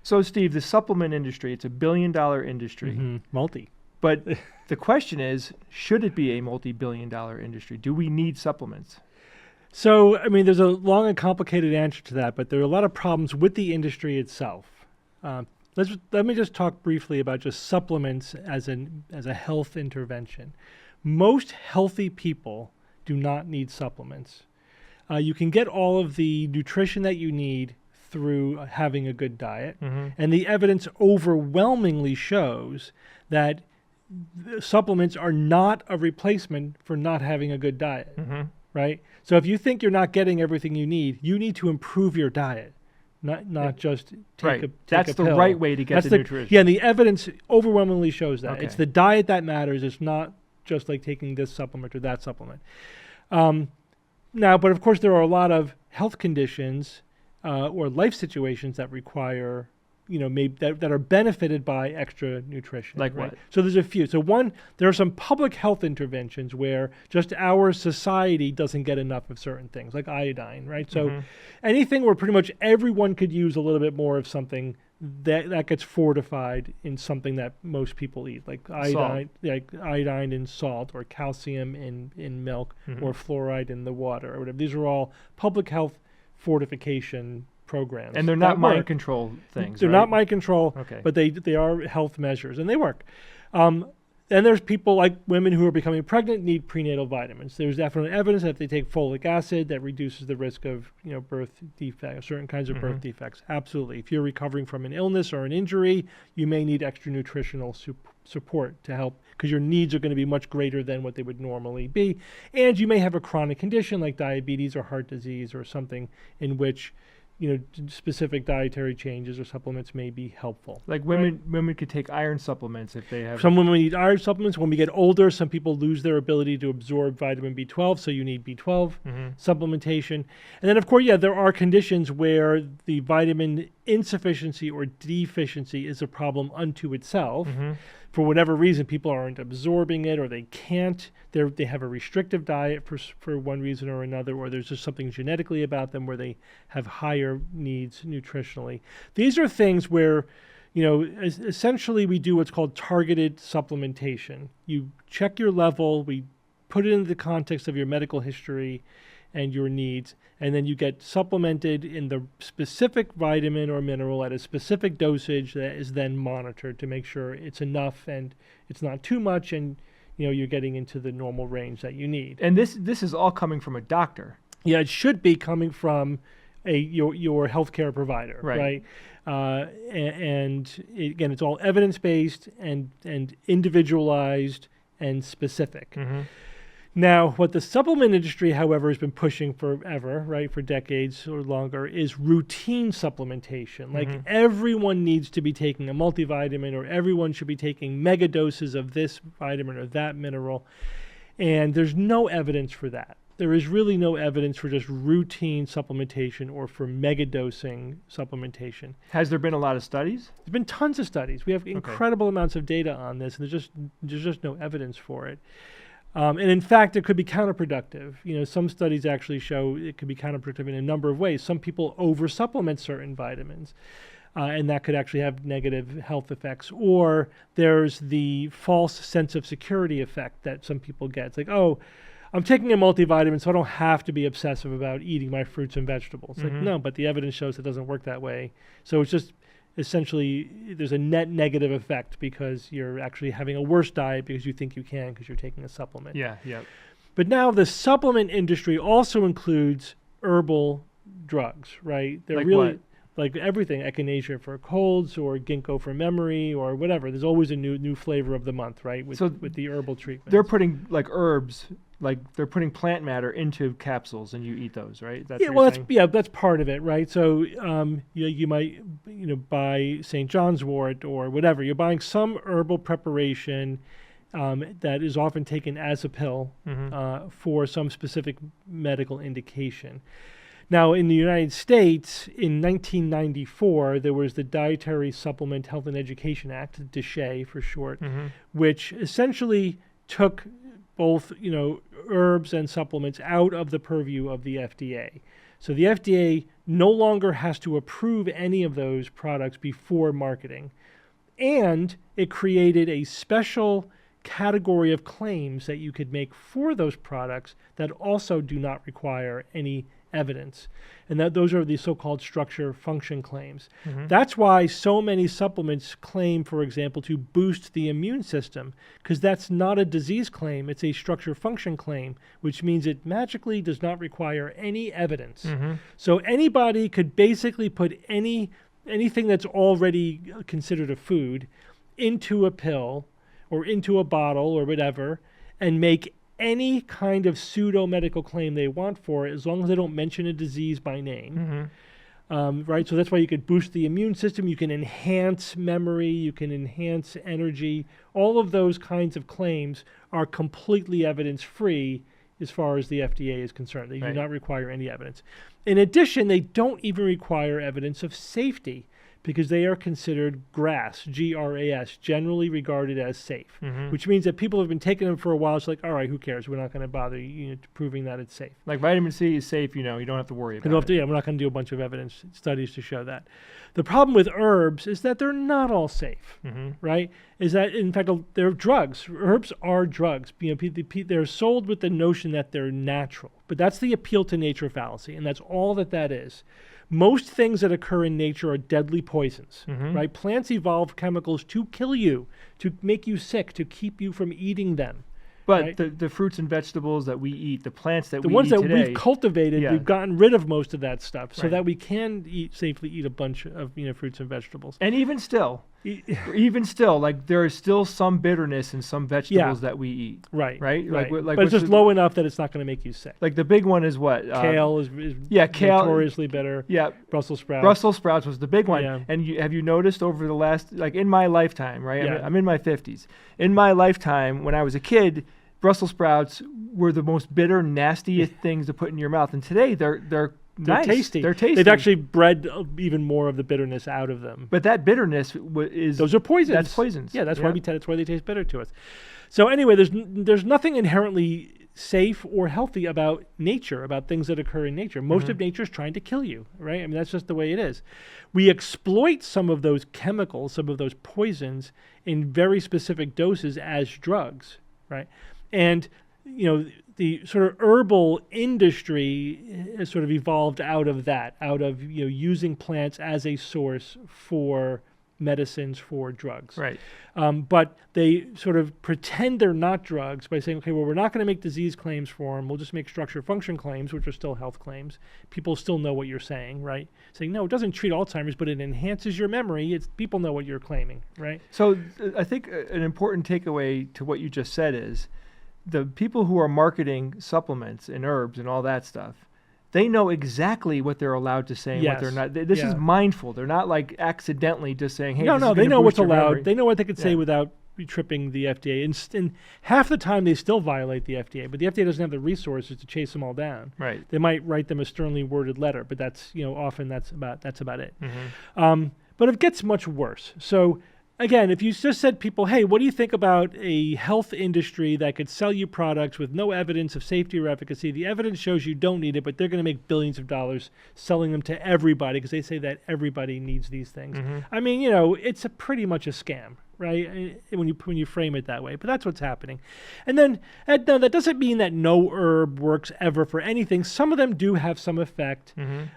So, Steve, the supplement industry, it's a billion-dollar industry. Multi. But the question is, should it be a multi-billion-dollar industry? Do we need supplements? So, I mean, there's a long and complicated answer to that, but there are a lot of problems with the industry itself. Let me just talk briefly about just supplements as a health intervention. Most healthy people do not need supplements. You can get all of the nutrition that you need through having a good diet, and the evidence overwhelmingly shows that supplements are not a replacement for not having a good diet, right? So if you think you're not getting everything you need to improve your diet, not just take a pill. That's the right way to get the nutrition. Yeah, and the evidence overwhelmingly shows that. Okay. It's the diet that matters. It's not just like taking this supplement or that supplement. Now, but of course, there are a lot of health conditions or life situations that require, maybe that are benefited by extra nutrition. Like right? what? So there's a few. So one, there are some public health interventions where just our society doesn't get enough of certain things, like iodine, right? So anything where pretty much everyone could use a little bit more of something that gets fortified in something that most people eat, like iodine in salt, or calcium in milk, or fluoride in the water, or whatever. These are all public health fortification programs. And they're not mind control things. They're not mind control, okay, but they are health measures, and they work. Then there's people like women who are becoming pregnant need prenatal vitamins. There's definite evidence that if they take folic acid, that reduces the risk of birth defects, certain kinds of birth defects. Absolutely. If you're recovering from an illness or an injury, you may need extra nutritional support to help, because your needs are going to be much greater than what they would normally be. And you may have a chronic condition like diabetes or heart disease or something in which specific dietary changes or supplements may be helpful. Like women could take iron supplements if they have. Some women need iron supplements. When we get older, some people lose their ability to absorb vitamin B12, so you need B12 supplementation. And then, of course, there are conditions where the vitamin insufficiency or deficiency is a problem unto itself. For whatever reason, people aren't absorbing it, or they can't. They have a restrictive diet for one reason or another, or there's just something genetically about them where they have higher needs nutritionally. These are things where, essentially we do what's called targeted supplementation. You check your level, we put it into the context of your medical history and your needs, and then you get supplemented in the specific vitamin or mineral at a specific dosage that is then monitored to make sure it's enough and it's not too much, and you're getting into the normal range that you need. And this is all coming from a doctor. Yeah, it should be coming from your healthcare provider, right? And again, it's all evidence-based and individualized and specific. Now, what the supplement industry, however, has been pushing forever, right, for decades or longer, is routine supplementation. Like everyone needs to be taking a multivitamin, or everyone should be taking mega doses of this vitamin or that mineral. And there's no evidence for that. There is really no evidence for just routine supplementation or for mega dosing supplementation. Has there been a lot of studies? There's been tons of studies. We have incredible amounts of data on this, and there's just no evidence for it. And in fact, it could be counterproductive. Some studies actually show it could be counterproductive in a number of ways. Some people over-supplement certain vitamins, and that could actually have negative health effects. Or there's the false sense of security effect that some people get. It's like, oh, I'm taking a multivitamin, so I don't have to be obsessive about eating my fruits and vegetables. Like, no, but the evidence shows it doesn't work that way. So it's just essentially there's a net negative effect because you're actually having a worse diet because you think you can because you're taking a supplement. Yeah. But now the supplement industry also includes herbal drugs, right? They're like really what? Like everything, echinacea for colds or ginkgo for memory or whatever. There's always a new flavor of the month, right? With the herbal treatment. They're putting like herbs, like they're putting plant matter into capsules, and you eat those, right? That's part of it, right? So you might buy St. John's wort or whatever. You're buying some herbal preparation that is often taken as a pill for some specific medical indication. Now, in the United States, in 1994, there was the Dietary Supplement Health and Education Act, DSHEA for short, which essentially took both, herbs and supplements out of the purview of the FDA. So the FDA no longer has to approve any of those products before marketing. And it created a special category of claims that you could make for those products that also do not require any evidence. And that those are the so-called structure function claims. That's why so many supplements claim, for example, to boost the immune system, because that's not a disease claim, it's a structure function claim, which means it magically does not require any evidence. So anybody could basically put anything that's already considered a food into a pill or into a bottle or whatever, and make any kind of pseudo-medical claim they want for it, as long as they don't mention a disease by name. Right? So that's why you could boost the immune system, you can enhance memory, you can enhance energy. All of those kinds of claims are completely evidence-free as far as the FDA is concerned. They do not require any evidence. In addition, they don't even require evidence of safety, because they are considered GRAS, G-R-A-S, generally regarded as safe, which means that people have been taking them for a while. It's like, all right, who cares? We're not going to bother proving that it's safe. Like vitamin C is safe, you don't have to worry about it. Yeah, we're not going to do a bunch of evidence studies to show that. The problem with herbs is that they're not all safe, right? Is that, in fact, they're drugs. Herbs are drugs. They're sold with the notion that they're natural, but that's the appeal to nature fallacy, and that's all that is. Most things that occur in nature are deadly poisons, right? Plants evolve chemicals to kill you, to make you sick, to keep you from eating them. But the fruits and vegetables that we eat, the plants that we eat today, the ones that we've cultivated, we've gotten rid of most of that stuff so that we can safely eat a bunch of fruits and vegetables. And even still, like there is still some bitterness in some vegetables that we eat. Right. Like but it's just low enough that it's not going to make you sick. Like the big one is what? Kale is kale, notoriously bitter. Yeah. Brussels sprouts. Brussels sprouts was the big one. Yeah. And have you noticed over the last, like in my lifetime, right? Yeah. I'm in my 50s. In my lifetime, when I was a kid, Brussels sprouts were the most bitter, nastiest things to put in your mouth. And today they're nice. Tasty. They're tasty. They've actually bred even more of the bitterness out of them. But that bitterness those are poisons. That's poisons. Yeah, that's why they taste bitter to us. So anyway, there's nothing inherently safe or healthy about nature, about things that occur in nature. Most of nature is trying to kill you, right? I mean, that's just the way it is. We exploit some of those chemicals, some of those poisons in very specific doses as drugs, right? And, the sort of herbal industry has sort of evolved out of that, using plants as a source for medicines, for drugs. Right. But they sort of pretend they're not drugs by saying, okay, well, we're not going to make disease claims for them. We'll just make structure function claims, which are still health claims. People still know what you're saying, right? Saying, no, it doesn't treat Alzheimer's, but it enhances your memory. People know what you're claiming, right? So I think an important takeaway to what you just said is the people who are marketing supplements and herbs and all that stuff, they know exactly what they're allowed to say and what they're not. This is mindful. They're not like accidentally just saying, hey, no, they know what's allowed. Memory. They know what they could say without tripping the FDA. And half the time they still violate the FDA, but the FDA doesn't have the resources to chase them all down. Right. They might write them a sternly worded letter, but that's, often that's about it. But it gets much worse. So again, if you just said people, hey, what do you think about a health industry that could sell you products with no evidence of safety or efficacy? The evidence shows you don't need it, but they're going to make billions of dollars selling them to everybody because they say that everybody needs these things. I mean, it's pretty much a scam, right? When you frame it that way, but that's what's happening. And then that doesn't mean that no herb works ever for anything. Some of them do have some effect,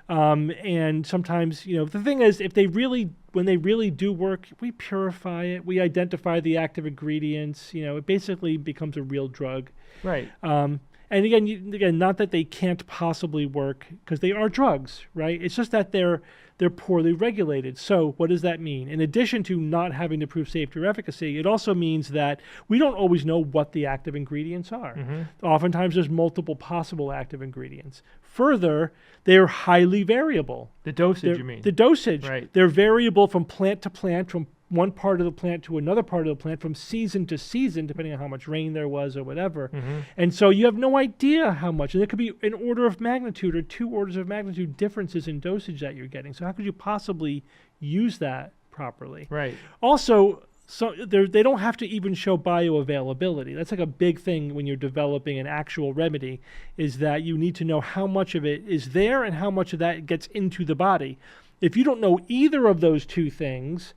and sometimes the thing is, when they really do work, we purify it, we identify the active ingredients. It basically becomes a real drug, right? And again, not that they can't possibly work because they are drugs, right? It's just that they're poorly regulated. So what does that mean? In addition to not having to prove safety or efficacy, it also means that we don't always know what the active ingredients are. Oftentimes there's multiple possible active ingredients. Further, they're highly variable. The dosage, you mean? The dosage. Right. They're variable from plant to plant, from one part of the plant to another part of the plant, from season to season, depending on how much rain there was or whatever. And so you have no idea how much. And there could be an order of magnitude or 2 orders of magnitude differences in dosage that you're getting. So how could you possibly use that properly? Right. Also, So they don't have to even show bioavailability. That's like a big thing when you're developing an actual remedy, is that you need to know how much of it is there and how much of that gets into the body. If you don't know either of those two things,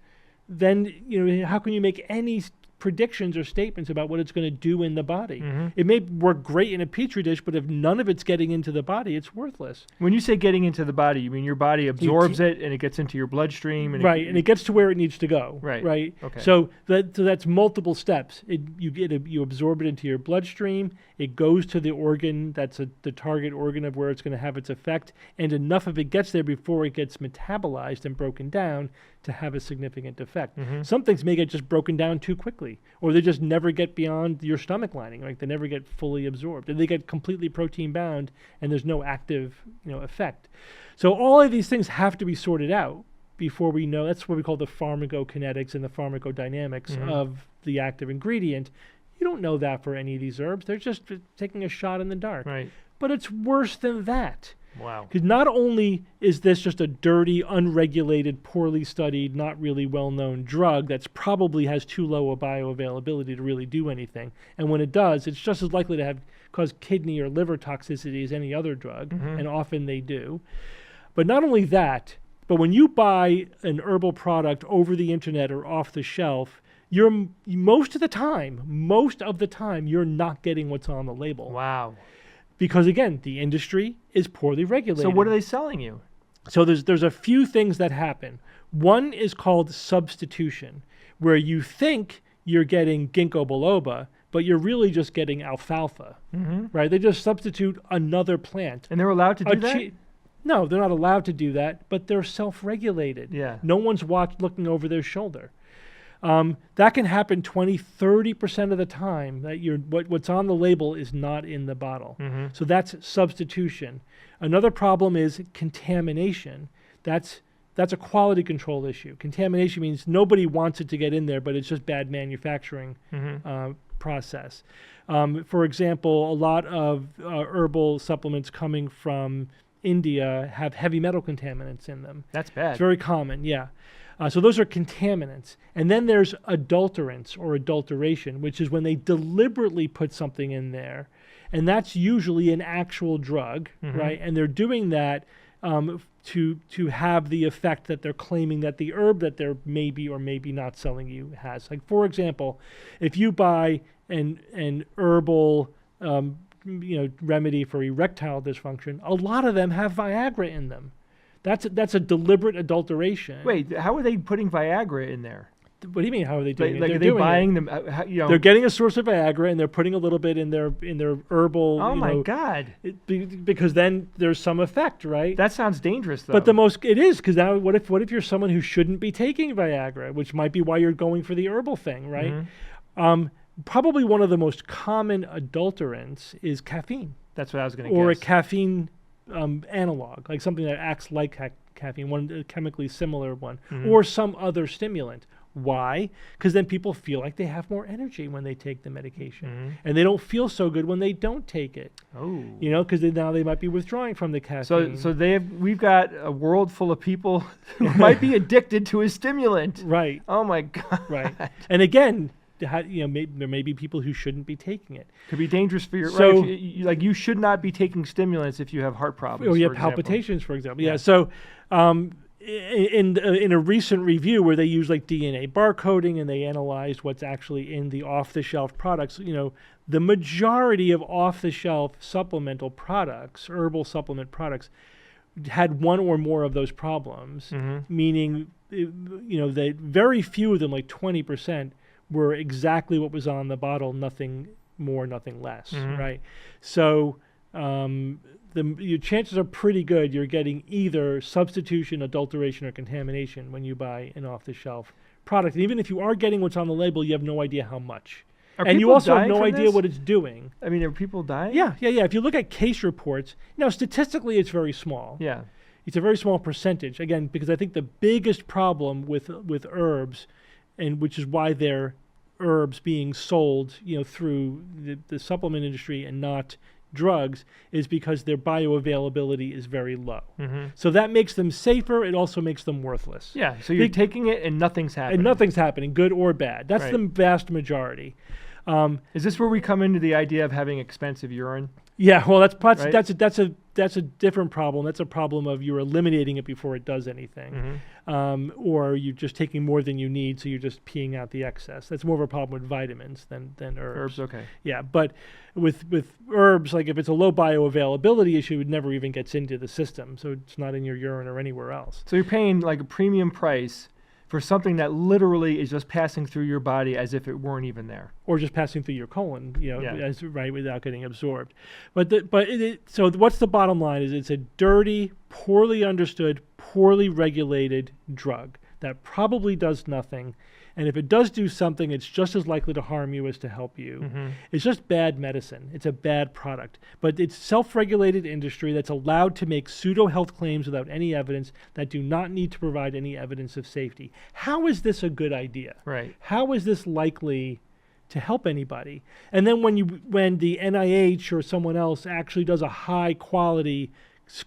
then how can you make any predictions or statements about what it's going to do in the body? It may work great in a petri dish, but if none of it's getting into the body, it's worthless. When you say getting into the body, you mean your body absorbs it and it gets into your bloodstream, and and it gets to where it needs to go. Right. Okay. So that's multiple steps. You absorb it into your bloodstream. It goes to the organ that's the target organ of where it's going to have its effect, and enough of it gets there before it gets metabolized and broken down to have a significant effect. Some things may get just broken down too quickly, or they just never get beyond your stomach lining. Like they never get fully absorbed, and they get completely protein bound, and there's no active effect. So all of these things have to be sorted out before we know. That's what we call the pharmacokinetics and the pharmacodynamics of the active ingredient. You don't know that for any of these herbs. They're just taking a shot in the dark. Right. But it's worse than that. Wow. Because not only is this just a dirty, unregulated, poorly studied, not really well-known drug that's probably has too low a bioavailability to really do anything, and when it does, it's just as likely to cause kidney or liver toxicity as any other drug, and often they do. But not only that, but when you buy an herbal product over the internet or off the shelf, most of the time, you're not getting what's on the label. Wow. Because again, the industry is poorly regulated. So what are they selling you? So there's a few things that happen. One is called substitution, where you think you're getting ginkgo biloba, but you're really just getting alfalfa, right? They just substitute another plant. And they're allowed to do that? No, they're not allowed to do that, but they're self-regulated. Yeah. No one's looking over their shoulder. That can happen 20, 30% of the time that what's on the label is not in the bottle. So that's substitution. Another problem is contamination. That's a quality control issue. Contamination means nobody wants it to get in there, but it's just bad manufacturing process. For example, a lot of herbal supplements coming from India have heavy metal contaminants in them. That's bad. It's very common, yeah. So those are contaminants. And then there's adulterants or adulteration, which is when they deliberately put something in there. And that's usually an actual drug, right? And they're doing that to have the effect that they're claiming that the herb that they're maybe or maybe not selling you has. Like, for example, if you buy an herbal remedy for erectile dysfunction, a lot of them have Viagra in them. That's a deliberate adulteration. Wait, how are they putting Viagra in there? What do you mean? How are they doing it? Like, are they buying them? They're getting a source of Viagra and they're putting a little bit in their herbal. Oh my God! Because then there's some effect, right? That sounds dangerous, though. But it is, because now what if you're someone who shouldn't be taking Viagra, which might be why you're going for the herbal thing, right? Probably one of the most common adulterants is caffeine. That's what I was going to guess. Or a caffeine analog, like something that acts like caffeine, a chemically similar one, or some other stimulant. Why? Because then people feel like they have more energy when they take the medication, and they don't feel so good when they don't take it. Oh, because now they might be withdrawing from the caffeine. So we've got a world full of people who might be addicted to a stimulant. Right. Oh my God. Right. And again, there may be people who shouldn't be taking it. Could be dangerous for your. So, right, you should not be taking stimulants if you have heart problems. Or you have palpitations, for example. Yeah. So, in a recent review where they used like DNA barcoding and they analyzed what's actually in the off-the-shelf products, the majority of off-the-shelf supplemental products, herbal supplement products, had one or more of those problems. Meaning, that very few of them, like 20%. Were exactly what was on the bottle, nothing more, nothing less, right? So your chances are pretty good you're getting either substitution, adulteration, or contamination when you buy an off-the-shelf product. And even if you are getting what's on the label, you have no idea how much. And you also have no idea what it's doing. I mean, are people dying? Yeah. If you look at case reports, statistically it's very small. Yeah. It's a very small percentage, again, because I think the biggest problem with herbs, and which is why they're herbs being sold, through the supplement industry and not drugs is because their bioavailability is very low. So that makes them safer. It also makes them worthless. Yeah, so you're taking it and nothing's happening. And nothing's happening, good or bad. That's the vast majority. Is this where we come into the idea of having expensive urine? Yeah, well, that's a different problem. That's a problem of you're eliminating it before it does anything, or you're just taking more than you need, so you're just peeing out the excess. That's more of a problem with vitamins than herbs. Herbs, okay. Yeah, but with herbs, like if it's a low bioavailability issue, it never even gets into the system, so it's not in your urine or anywhere else. So you're paying like a premium price for something that literally is just passing through your body as if it weren't even there, or just passing through your colon, without getting absorbed. So what's the bottom line? Is it's a dirty, poorly understood, poorly regulated drug that probably does nothing, and if it does do something, it's just as likely to harm you as to help you. It's just bad medicine. It's a bad product. But it's self-regulated industry that's allowed to make pseudo-health claims without any evidence that do not need to provide any evidence of safety. How is this a good idea? Right. How is this likely to help anybody? And then when the NIH or someone else actually does a high-quality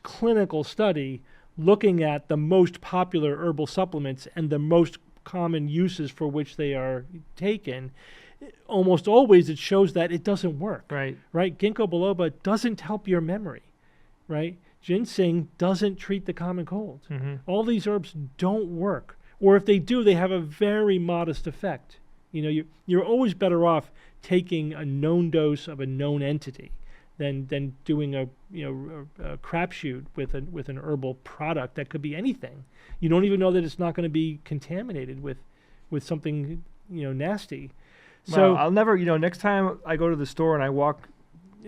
clinical study looking at the most popular herbal supplements and the most common uses for which they are taken, almost always it shows that it doesn't work. Right. Ginkgo biloba doesn't help your memory. Right. Ginseng doesn't treat the common cold. All these herbs don't work, or if they do, they have a very modest effect. You're always better off taking a known dose of a known entity than doing a crapshoot with an herbal product that could be anything. You don't even know that it's not going to be contaminated with something nasty. So I'll never, next time I go to the store and I walk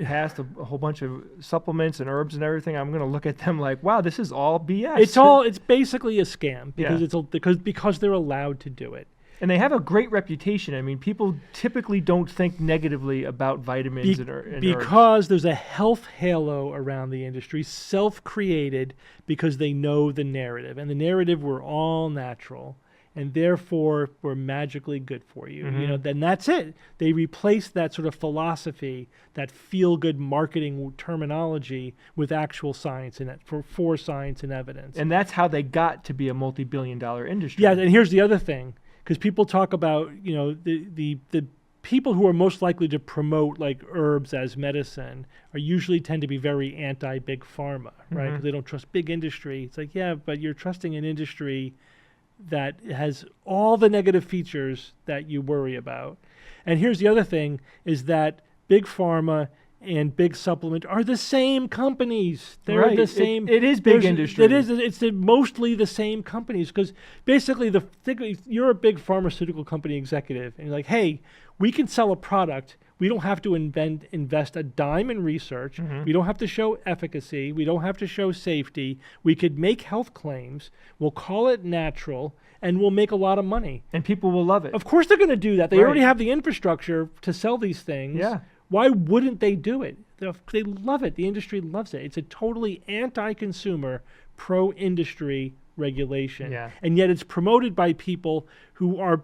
past a whole bunch of supplements and herbs and everything, I'm going to look at them like, wow, this is all BS. It's basically a scam because they're allowed to do it. And they have a great reputation. I mean, people typically don't think negatively about vitamins and because herbs. There's a health halo around the industry, self-created, because they know the narrative. And the narrative, we're all natural, and therefore we're magically good for you. Then that's it. They replace that sort of philosophy, that feel-good marketing terminology, with actual science and for science and evidence. And that's how they got to be a multi-billion-dollar industry. Yeah, and here's the other thing. Because people talk about, the people who are most likely to promote like herbs as medicine tend to be very anti-big pharma, right? Because they don't trust big industry. It's like, yeah, but you're trusting an industry that has all the negative features that you worry about. And here's the other thing, is that big pharma and big supplement are the same companies. They're the same. It is big industry. It's mostly the same companies, because basically you're a big pharmaceutical company executive and you're like, hey, we can sell a product. We don't have to invest a dime in research. We don't have to show efficacy. We don't have to show safety. We could make health claims. We'll call it natural, and we'll make a lot of money. And people will love it. Of course they're going to do that. They already have the infrastructure to sell these things. Yeah. Why wouldn't they do it? They love it. The industry loves it. It's a totally anti-consumer, pro-industry regulation. Yeah. And yet it's promoted by people who are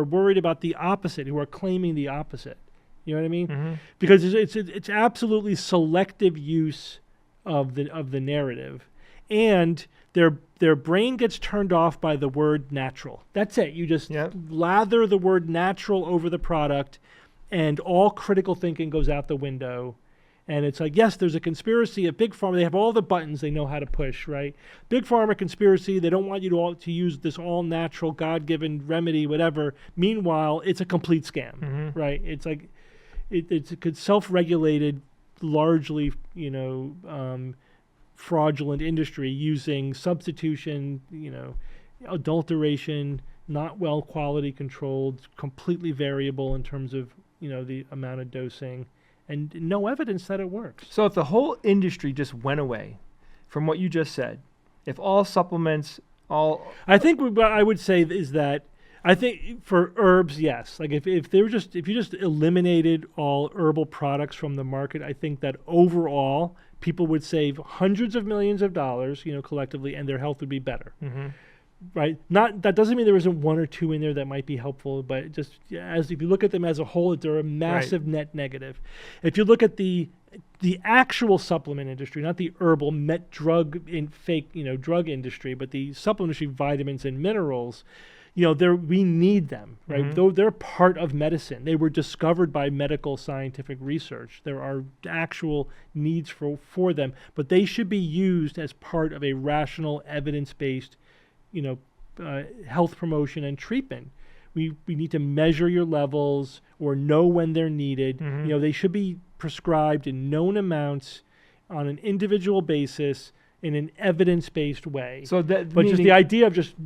worried about the opposite, who are claiming the opposite. You know what I mean? Because it's absolutely selective use of the narrative, and their brain gets turned off by the word natural. That's it. You just lather the word natural over the product, and all critical thinking goes out the window. And it's like, yes, there's a conspiracy at Big Pharma. They have all the buttons they know how to push, right? Big Pharma conspiracy. They don't want you to use this all-natural, God-given remedy, whatever. Meanwhile, it's a complete scam, right? It's like it's a self-regulated, largely, fraudulent industry using substitution, adulteration, not well quality controlled, completely variable in terms of the amount of dosing, and no evidence that it works. So if the whole industry just went away from what you just said, if all supplements, I think what I would say is that I think for herbs, yes. Like if you just eliminated all herbal products from the market, I think that overall people would save hundreds of millions of dollars, collectively, and their health would be better. right? Not that doesn't mean there isn't one or two in there that might be helpful, but just as if you look at them as a whole, they're a massive net negative. If you look at the actual supplement industry, not the herbal drug drug industry, but the supplement industry, vitamins and minerals, we need them, right? Mm-hmm. Though they're part of medicine. They were discovered by medical scientific research. There are actual needs for them, but they should be used as part of a rational, evidence-based, health promotion and treatment. We need to measure your levels or know when they're needed. Mm-hmm. They should be prescribed in known amounts on an individual basis in an evidence-based way. But just the idea of just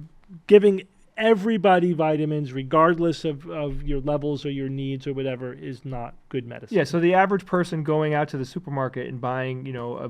giving everybody vitamins regardless of your levels or your needs or whatever is not good medicine. Yeah, so the average person going out to the supermarket and buying, a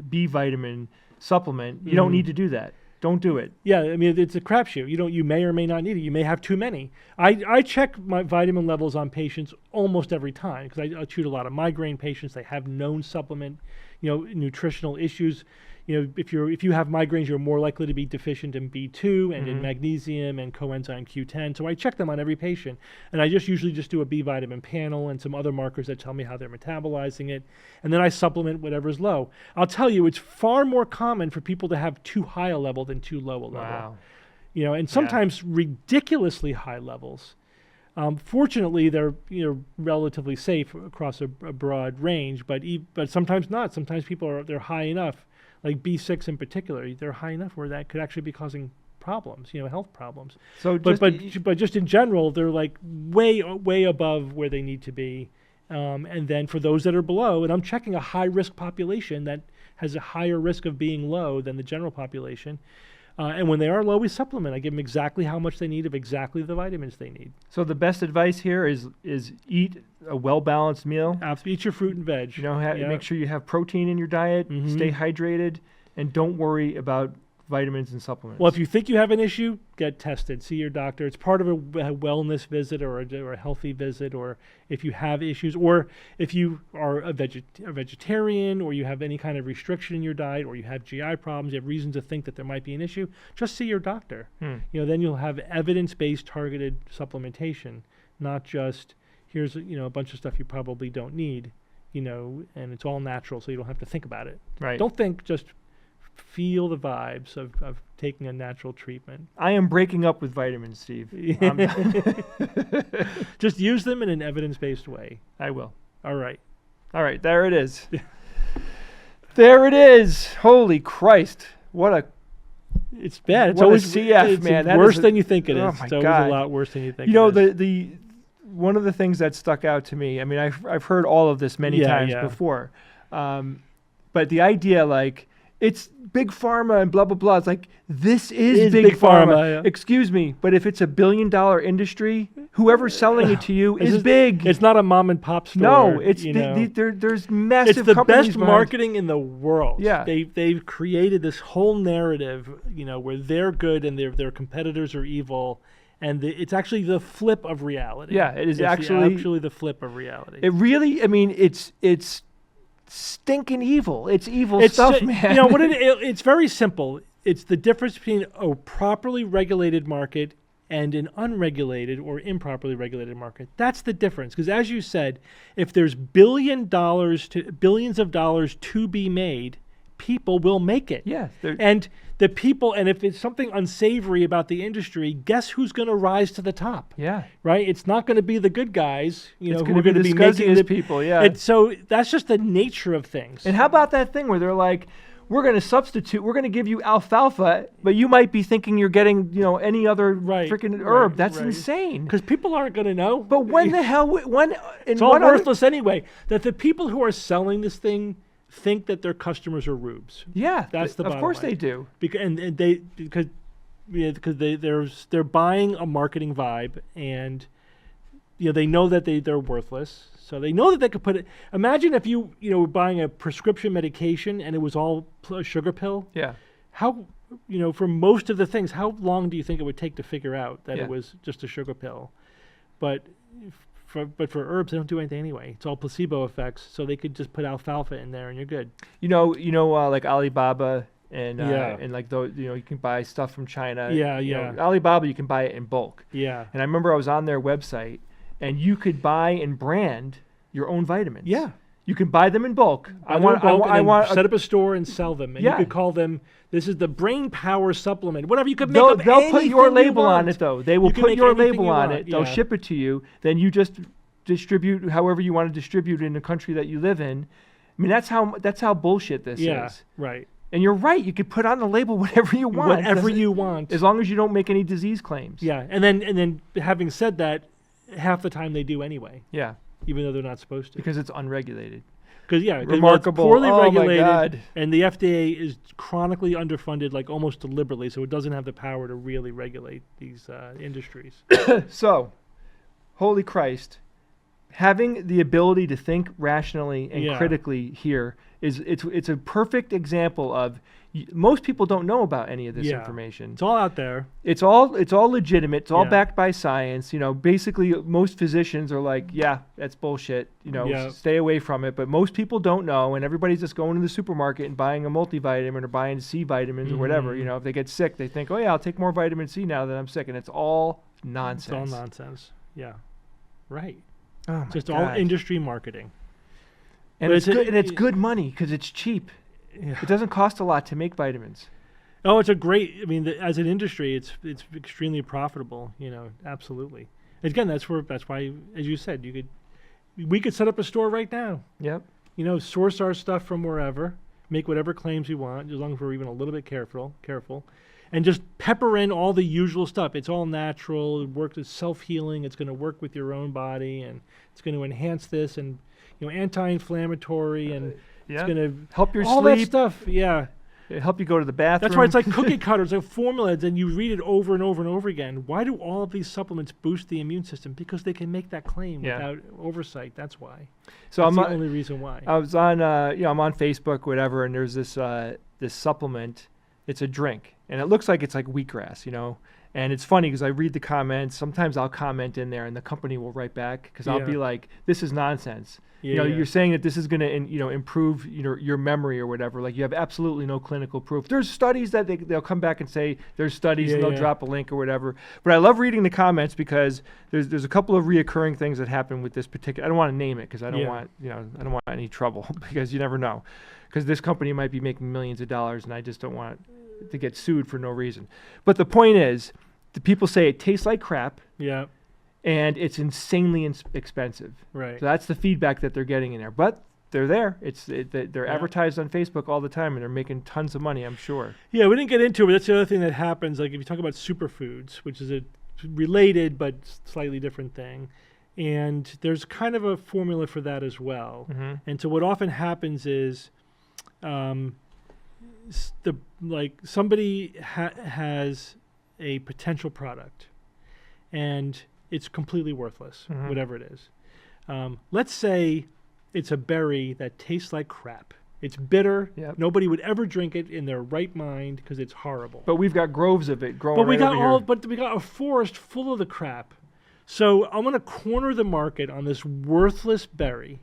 B vitamin supplement, you don't need to do that. Don't do it. Yeah, I mean, it's a crapshoot. You may or may not need it. You may have too many. I check my vitamin levels on patients almost every time because I treat a lot of migraine patients. They have known supplement, nutritional issues. If you have migraines, you're more likely to be deficient in B2 and in magnesium and coenzyme Q10. So I check them on every patient, and I usually do a B vitamin panel and some other markers that tell me how they're metabolizing it, and then I supplement whatever's low. I'll tell you, it's far more common for people to have too high a level than too low a level. Wow. And sometimes ridiculously high levels. Fortunately, they're relatively safe across a broad range, but sometimes not. Sometimes they're high enough. Like B6 in particular, they're high enough where that could actually be causing problems, health problems. So, but just in general, they're like way above where they need to be. And then for those that are below, and I'm checking a high risk population that has a higher risk of being low than the general population. And when they are low, we supplement. I give them exactly how much they need of exactly the vitamins they need. So the best advice here is eat a well-balanced meal. Absolutely. Eat your fruit and veg. Make sure you have protein in your diet, stay hydrated, and don't worry about vitamins and supplements. Well, if you think you have an issue, get tested. See your doctor. It's part of a wellness visit or a healthy visit, or if you have issues, or if you are a vegetarian, or you have any kind of restriction in your diet, or you have GI problems, you have reason to think that there might be an issue, just see your doctor. Then you'll have evidence-based targeted supplementation, not just here's a bunch of stuff you probably don't need, and it's all natural, so you don't have to think about it. Right. Don't think, just feel the vibes of taking a natural treatment. I am breaking up with vitamins, Steve. Just use them in an evidence-based way. I will. All right, there it is. There it is. Holy Christ. It's bad. It's always CF, man. It's worse than you think it is. Oh my it's always God. A lot worse than you think it is. The one of the things that stuck out to me, I mean, I've heard all of this many times before, but the idea, like, it's big pharma and blah, blah, blah. It's like, this is big pharma. Yeah. Excuse me, but if it's $1 billion industry, whoever's selling it to you is big. It's not a mom and pop store. No, it's there's massive. It's the companies best behind. Marketing in the world. Yeah, they've created this whole narrative, where they're good and their competitors are evil, and it's actually the flip of reality. Yeah, it is actually the flip of reality. It really, I mean, it's stinking evil. It's evil stuff, man. It's very simple. It's the difference between a properly regulated market and an unregulated or improperly regulated market. That's the difference. Because as you said, if there's billions of dollars to be made, people will make it. Yeah. And the people, and if it's something unsavory about the industry, guess who's going to rise to the top? Yeah. Right? It's not going to be the good guys, who are going to be making the people. Yeah. And so that's just the nature of things. And how about that thing where they're like, we're going to give you alfalfa, but you might be thinking you're getting, any other freaking herb. That's insane. Because people aren't going to know. But when the hell, it's all worthless ananyway. That the people who are selling this thing think that their customers are rubes. Yeah, that's the bottom of course line. They do. Because they're buying a marketing vibe, and they know that they're worthless. So they know that they could put it. Imagine if you were buying a prescription medication and it was all a sugar pill. Yeah. How for most of the things, how long do you think it would take to figure out that it was just a sugar pill? But for herbs, they don't do anything anyway. It's all placebo effects, so they could just put alfalfa in there and you're good. Like Alibaba and like those, you can buy stuff from China. Alibaba, you can buy it in bulk. Yeah. And I remember I was on their website, and you could buy and brand your own vitamins. Yeah. You can buy them in bulk. I want set up a store and sell them, and you could call them. This is the brain power supplement. Whatever you could make. They'll put your label on it though. They will put your label on it. They'll ship it to you. Then you just distribute however you want to distribute in the country that you live in. I mean, that's how bullshit this is. Yeah. Right. And you're right. You could put on the label whatever you want. Whatever you want, as long as you don't make any disease claims. Yeah. And then having said that, half the time they do anyway. Yeah. Even though they're not supposed to. Because it's unregulated. Remarkable. It's poorly regulated, and the FDA is chronically underfunded, like almost deliberately, so it doesn't have the power to really regulate these industries. So, holy Christ, having the ability to think rationally and critically here it's a perfect example of most people don't know about any of this information. It's all out there. It's all legitimate. It's all backed by science. Basically most physicians are like, yeah, that's bullshit. Stay away from it. But most people don't know, and everybody's just going to the supermarket and buying a multivitamin or buying C vitamins or whatever. If they get sick, they think, oh yeah, I'll take more vitamin C now that I'm sick, and it's all nonsense. It's all nonsense. Yeah, right. Oh just God. all industry marketing. And it's good money because it's cheap. Yeah. It doesn't cost a lot to make vitamins. Oh, it's a great. I mean, as an industry, it's extremely profitable. Absolutely. Again, that's why, as you said, we could set up a store right now. Yep. Source our stuff from wherever, make whatever claims we want, as long as we're even a little bit careful, and just pepper in all the usual stuff. It's all natural. It works. It's self-healing. It's going to work with your own body, and it's going to enhance this, and anti-inflammatory, and it's going to help your all sleep. All that stuff. Yeah. Help you go to the bathroom. That's why it's like cookie cutters, like formulas, and you read it over and over and over again. Why do all of these supplements boost the immune system? Because they can make that claim without oversight. That's why. So that's the only reason why. I was on, I'm on Facebook, whatever, and there's this supplement. It's a drink, and it looks like it's like wheatgrass, And it's funny because I read the comments. Sometimes I'll comment in there, and the company will write back because I'll be like, "This is nonsense." You're saying that this is going to, improve, your memory or whatever. Like you have absolutely no clinical proof. There's studies that they'll come back and say there's studies, and they'll drop a link or whatever. But I love reading the comments because there's a couple of reoccurring things that happen with this particular. I don't want to name it because I don't want, I don't want any trouble because you never know. Because this company might be making millions of dollars, and I just don't want to get sued for no reason. But the point is, the people say it tastes like crap. Yeah. And it's insanely expensive. Right. So that's the feedback that they're getting in there. But they're there. They're advertised on Facebook all the time, and they're making tons of money, I'm sure. Yeah, we didn't get into it, but that's the other thing that happens. Like if you talk about superfoods, which is a related but slightly different thing, and there's kind of a formula for that as well. Mm-hmm. And so what often happens is, somebody has a potential product, and it's completely worthless, whatever it is. Let's say it's a berry that tastes like crap. It's bitter. Yep. Nobody would ever drink it in their right mind because it's horrible. But we've got groves of it growing. But we here. got a forest full of the crap. So I'm going to corner the market on this worthless berry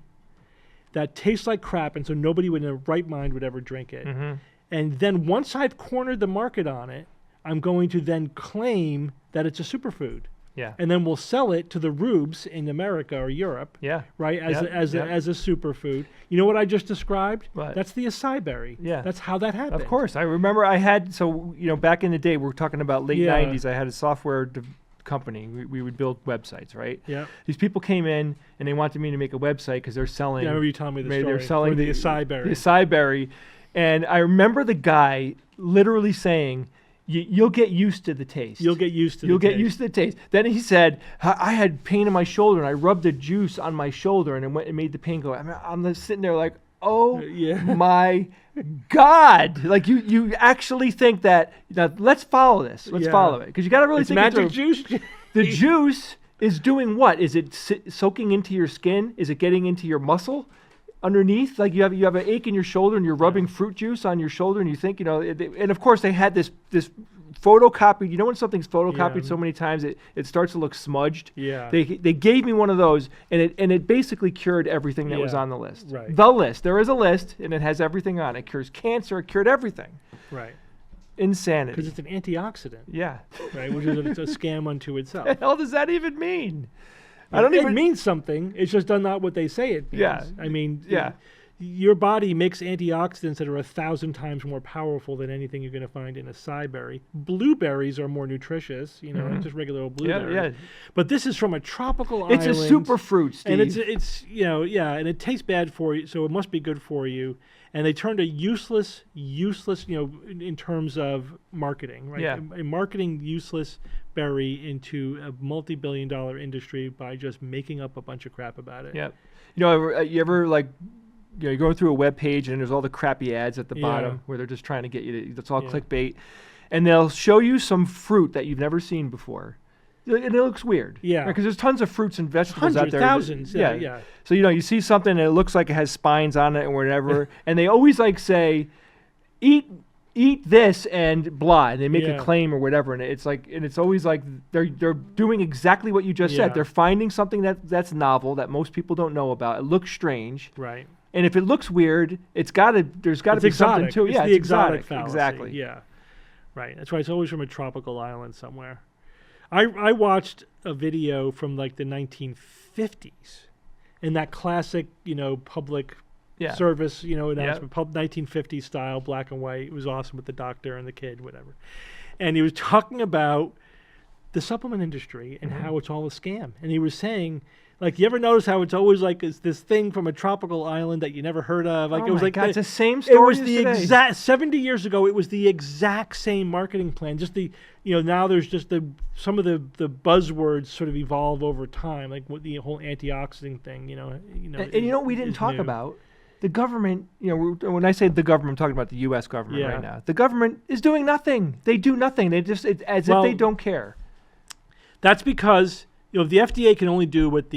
that tastes like crap, and so nobody in their right mind would ever drink it. Mm-hmm. And then once I've cornered the market on it, I'm going to then claim that it's a superfood. Yeah. And then we'll sell it to the rubes in America or Europe. Yeah. Right? As a superfood. You know what I just described? What? That's the acai berry. Yeah. That's how that happened. Of course. I remember I had, back in the day, we're talking about late 90s, I had a software company. We would build websites, right? Yeah. These people came in and they wanted me to make a website because they're selling. Yeah, I remember you telling me the story. They're selling the acai berry. The acai berry. And I remember the guy literally saying, you'll get used to the taste. You'll get used to the taste. Then he said, I had pain in my shoulder, and I rubbed the juice on my shoulder, and it made the pain go. I'm just sitting there like, oh my God. Like you actually think that, now let's follow this. Let's follow it. Because you got to really think magic it through. juice. The juice is doing what? Is it soaking into your skin? Is it getting into your muscle? Underneath, like you have an ache in your shoulder and you're rubbing fruit juice on your shoulder and you think, and of course they had this photocopied, when something's photocopied so many times it starts to look smudged. Yeah. They gave me one of those and it basically cured everything that was on the list. Right. The list. There is a list and it has everything on it. It cures cancer, it cured everything. Right. Insanity. Because it's an antioxidant. Yeah. Right, which is a scam unto itself. What the hell does that even mean? I don't even. It means something. It's just not what they say it means. Yeah. I mean, yeah. Your body makes antioxidants that are 1,000 times more powerful than anything you're going to find in a acai berry. Blueberries are more nutritious, just regular old blueberries. Yeah. But this is from a tropical island. It's a superfruit, Steve. And it's and it tastes bad for you, so it must be good for you. And they turned a useless, in terms of marketing, right? Yeah. A marketing useless berry into a multi-billion-dollar industry by just making up a bunch of crap about it. Yeah. You ever you're going through a web page and there's all the crappy ads at the bottom where they're just trying to get you to, that's all clickbait. And they'll show you some fruit that you've never seen before. And it looks weird. Yeah. Because there's tons of fruits and vegetables out there. Thousands. Yeah. So, you see something and it looks like it has spines on it or whatever. And they always say, eat this and blah. And they make a claim or whatever. And it's always like they're doing exactly what you just said. They're finding something that's novel that most people don't know about. It looks strange. Right. And if it looks weird, there's got to be exotic. something to it. It's the exotic fallacy. Exactly. Yeah. Right. That's why it's always from a tropical island somewhere. I watched a video from like the 1950s in that classic, public service, announcement, 1950s style, black and white. It was awesome with the doctor and the kid, whatever. And he was talking about the supplement industry and how it's all a scam. And he was saying, you ever notice how it's always it's this thing from a tropical island that you never heard of? It was it's the same story. It was the exact 70 years ago. It was the exact same marketing plan. Just now there's just some of the buzzwords sort of evolve over time, like what the whole antioxidant thing. And we didn't talk about the government. When I say the government, I'm talking about the U.S. government right now. The government is doing nothing. They do nothing. They just if they don't care. That's because. The FDA can only do what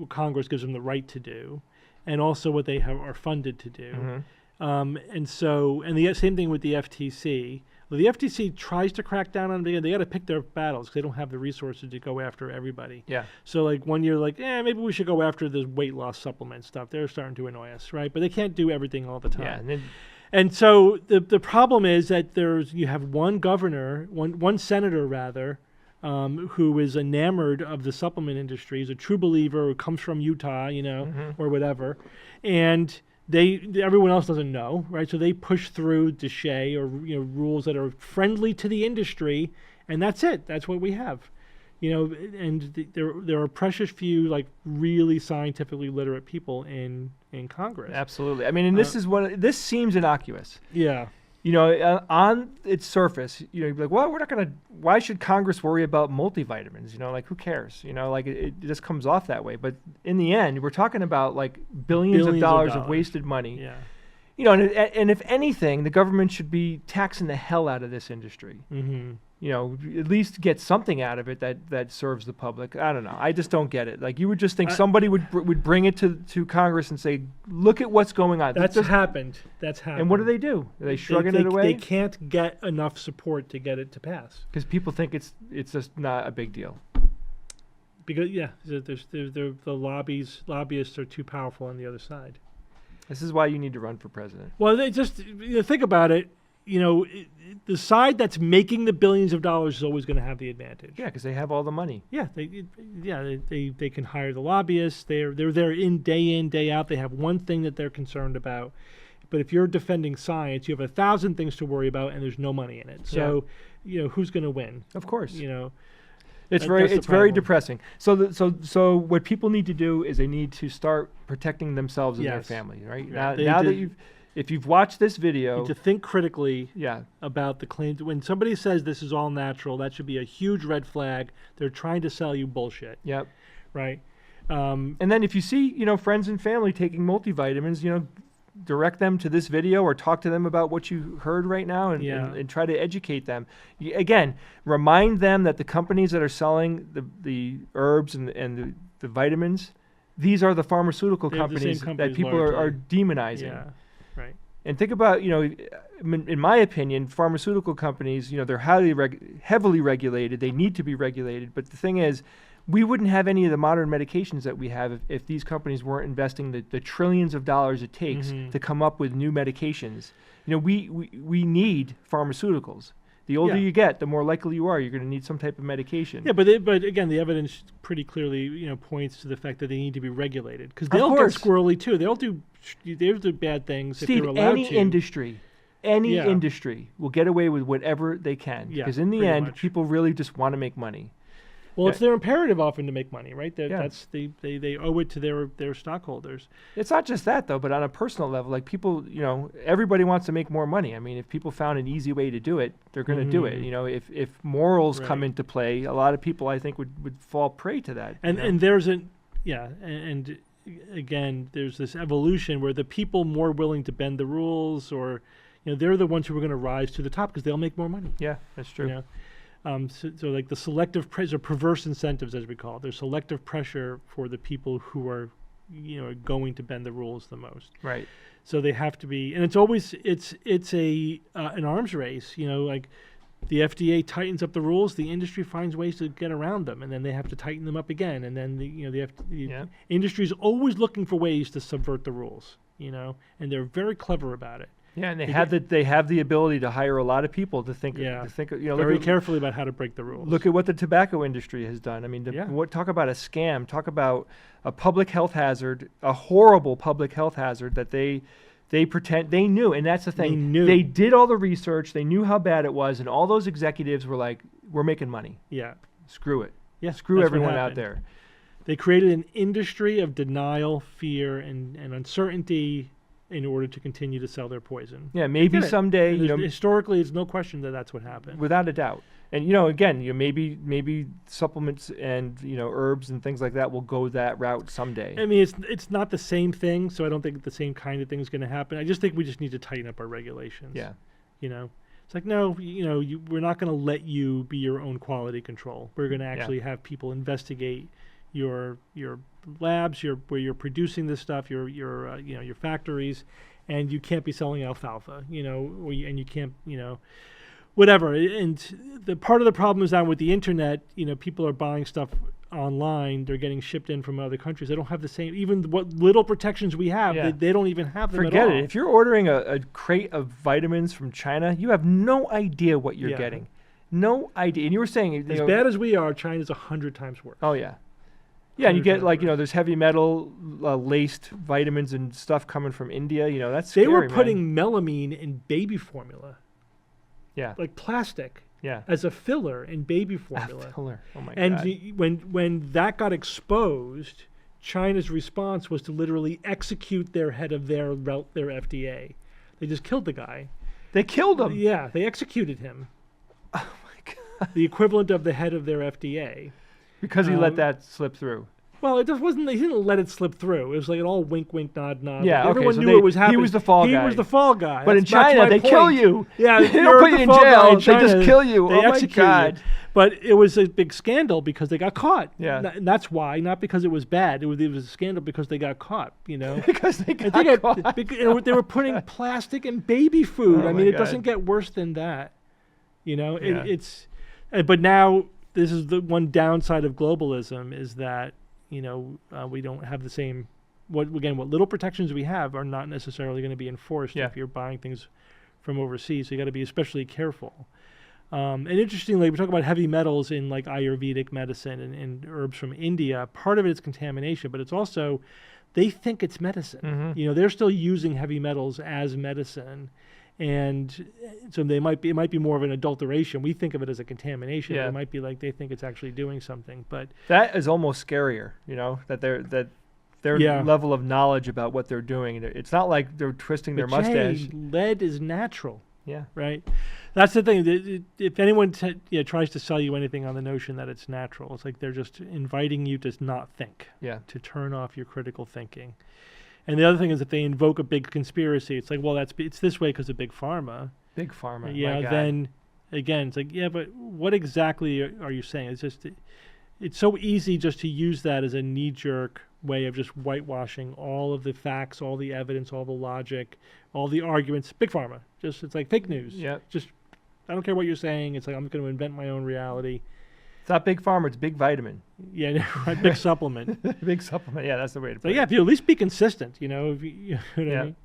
Congress gives them the right to do, and also what they are funded to do. And the same thing with the FTC. Well, the FTC tries to crack down on them. They got to pick their battles because they don't have the resources to go after everybody. Yeah. So 1 year, maybe we should go after the weight loss supplement stuff. They're starting to annoy us, right? But they can't do everything all the time. Yeah. And so the problem is that you have one governor, one senator rather, who is enamored of the supplement industry, is a true believer, who comes from Utah, or whatever, and everyone else doesn't know, right? So they push through DSHEA or rules that are friendly to the industry, and that's it. That's what we have, And there are precious few really scientifically literate people in Congress. Absolutely. I mean, and this seems innocuous. Yeah. On its surface, you'd be like, well, why should Congress worry about multivitamins? Who cares? It just comes off that way. But in the end, we're talking about billions of dollars of wasted money. Yeah. And if anything, the government should be taxing the hell out of this industry. Mm-hmm. At least get something out of it that serves the public. I don't know. I just don't get it. You would just think somebody would bring it to Congress and say, look at what's going on. That's happened. And what do? Are they shrugging it away? They can't get enough support to get it to pass. Because people think it's just not a big deal. Because the lobbyists are too powerful on the other side. This is why you need to run for president. Well, they just think about it. The side that's making the billions of dollars is always going to have the advantage. Yeah, because they have all the money. Yeah, they can hire the lobbyists. They're there in, day out. They have one thing that they're concerned about. But if you're defending science, you have 1,000 things to worry about, and there's no money in it. So, who's going to win? Of course. It's very depressing. So what people need to do is they need to start protecting themselves and their family, right? If you've watched this video, you need to think critically about the claims. When somebody says this is all natural, that should be a huge red flag. They're trying to sell you bullshit. Yep. Right. And then if you see, friends and family taking multivitamins, direct them to this video or talk to them about what you heard right now and try to educate them. Again, remind them that the companies that are selling the herbs and the vitamins, these are the pharmaceutical companies that people are demonizing. Yeah. Right. And think about, in my opinion, pharmaceutical companies, they're heavily regulated. They need to be regulated. But the thing is, we wouldn't have any of the modern medications that we have if these companies weren't investing the trillions of dollars it takes to come up with new medications. We need pharmaceuticals. The older you get, the more likely you are you're going to need some type of medication. Yeah, but again, the evidence pretty clearly points to the fact that they need to be regulated because they'll get squirrely too. They'll do bad things Steve, if they're allowed any industry will get away with whatever they can because in the end, people really just want to make money. Well, it's their imperative often to make money, right? That's they owe it to their stockholders. It's not just that though, but on a personal level, like people, everybody wants to make more money. I mean, if people found an easy way to do it, they're going to do it. If morals come into play, a lot of people I think would fall prey to that. And there's and again, there's this evolution where the people more willing to bend the rules, or they're the ones who are going to rise to the top because they'll make more money. Yeah, that's true. So like the selective pressure, perverse incentives, as we call it, there's selective pressure for the people who are, going to bend the rules the most. Right. So they have to be, and it's always it's an arms race. Like the FDA tightens up the rules, the industry finds ways to get around them, and then they have to tighten them up again, and then the industry is always looking for ways to subvert the rules. And they're very clever about it. Yeah, and they have the ability to hire a lot of people to think very carefully about how to break the rules. Look at what the tobacco industry has done. I mean, talk about a scam. Talk about a public health hazard, a horrible public health hazard that they pretend they knew. And that's the thing. They did all the research. They knew how bad it was, and all those executives were like, "We're making money. Yeah, screw it. Yeah, screw everyone out there." They created an industry of denial, fear, and uncertainty in order to continue to sell their poison. Yeah, maybe someday, historically, it's no question that that's what happened. Without a doubt. And, again, maybe supplements and, herbs and things like that will go that route someday. I mean, it's not the same thing, so I don't think the same kind of thing is going to happen. I just think we just need to tighten up our regulations. Yeah. It's like, no, we're not going to let you be your own quality control. We're going to actually have people investigate your labs, where you're producing this stuff, your factories, and you can't be selling alfalfa, and you can't, whatever. And the part of the problem is that with the internet, people are buying stuff online. They're getting shipped in from other countries. They don't have the same, even what little protections we have, they don't even have them at all. Forget it. If you're ordering a crate of vitamins from China, you have no idea what you're getting. No idea. And you were saying, as bad as we are, China's 100 times worse. Oh, yeah. Yeah, and you get there's heavy metal laced vitamins and stuff coming from India. That's scary, they were putting melamine in baby formula. Yeah, like plastic. Yeah, as a filler in baby formula. A filler. Oh my God! And when that got exposed, China's response was to literally execute their head of their FDA. They just killed the guy. They killed him. Yeah, they executed him. Oh my God! The equivalent of the head of their FDA. Because he let that slip through. Well, it just wasn't. He didn't let it slip through. It was like an all wink, wink, nod, nod. Yeah, like everyone knew it was happening. He was the fall guy. He was the fall guy. But in China, they kill you. Yeah, they don't put you in jail. They just kill you. They execute you. But it was a big scandal because they got caught. Yeah, and that's why, not because it was bad. It was a scandal because they got caught. Because they got caught. They were putting plastic in baby food. Oh, I mean, it doesn't get worse than that. It's. But now. This is the one downside of globalism is that, we don't have the same, what little protections we have are not necessarily going to be enforced if you're buying things from overseas. So you got to be especially careful. And interestingly, we talk about heavy metals in like Ayurvedic medicine and herbs from India. Part of it is contamination, but it's also, they think it's medicine. Mm-hmm. They're still using heavy metals as medicine. And so it might be more of an adulteration. We think of it as a contamination. Yeah. It might be like they think it's actually doing something. But that is almost scarier, that their level of knowledge about what they're doing. It's not like they're twisting their mustache. Lead is natural. Yeah. Right. That's the thing. If anyone tries to sell you anything on the notion that it's natural, it's like they're just inviting you to not think. Yeah. To turn off your critical thinking. And the other thing is if they invoke a big conspiracy, it's like, well, it's this way because of big pharma. Big pharma. Yeah. Then again, it's like, yeah, but what exactly are you saying? It's so easy just to use that as a knee-jerk way of just whitewashing all of the facts, all the evidence, all the logic, all the arguments. Big pharma, just it's like fake news. Yeah. Just I don't care what you're saying. It's like I'm going to invent my own reality. It's not big pharma, it's big vitamin. Yeah, right. Big supplement. Big supplement. Yeah, that's the way to put So it. yeah, if you at least be consistent, you know, if you know what I mean?